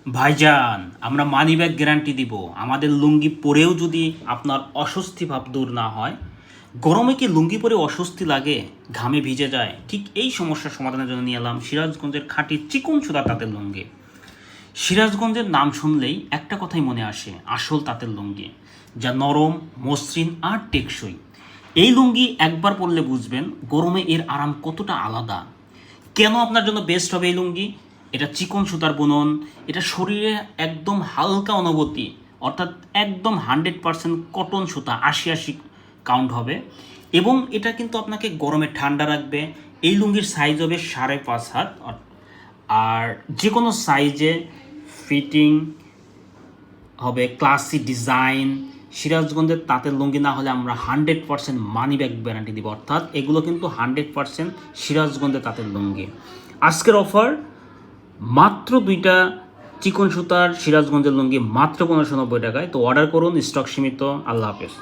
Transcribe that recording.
ভাইজান, আমরা money bag guarantee দিব। আমাদের লুঙ্গি পরেও যদি আপনার অস্বস্তি ভাব দূর না হয়, গরমে কি লুঙ্গি পরে অস্বস্তি লাগে, ঘামে ভিজে যায়, ঠিক এই সমস্যার সমাধানের জন্য নিয়ে এলাম সিরাজগঞ্জের খাঁটি চিকন সুতা তাঁতের লুঙ্গি। সিরাজগঞ্জের নাম শুনলেই একটা কথাই মনে আসে, আসল তাঁতের লুঙ্গি, যা নরম, মসৃণ আর টেকসই। এই লুঙ্গি একবার পরলে বুঝবেন গরমে এর আরাম কতটা আলাদা। কেন আপনার জন্য বেস্ট হবে এই লুঙ্গি? এটা চিকন সুতার বুনন, এটা শরীরে একদম হালকা অনুভূতি, অর্থাৎ একদম 100% কটন সুতা, 80-80 কাউন্ট হবে, এবং এটা কিন্তু আপনাকে গরমে ঠান্ডা রাখবে। এই লুঙ্গির সাইজ হবে 5.5 হাত, আর যে কোনো সাইজে ফিটিং হবে, ক্লাসি ডিজাইন। সিরাজগঞ্জের তাঁতের লুঙ্গি না হলে আমরা 100% মানি ব্যাক গ্যারান্টি দিব, অর্থাৎ এগুলো কিন্তু 100% সিরাজগঞ্জের তাঁতের লুঙ্গি। আজকের অফার মাত্র 2টা চিকন সুতার সিরাজগঞ্জের লুঙ্গি মাত্র 1590 টাকায়। তো অর্ডার করুন, স্টক সীমিত। আল্লাহ হাফেজ।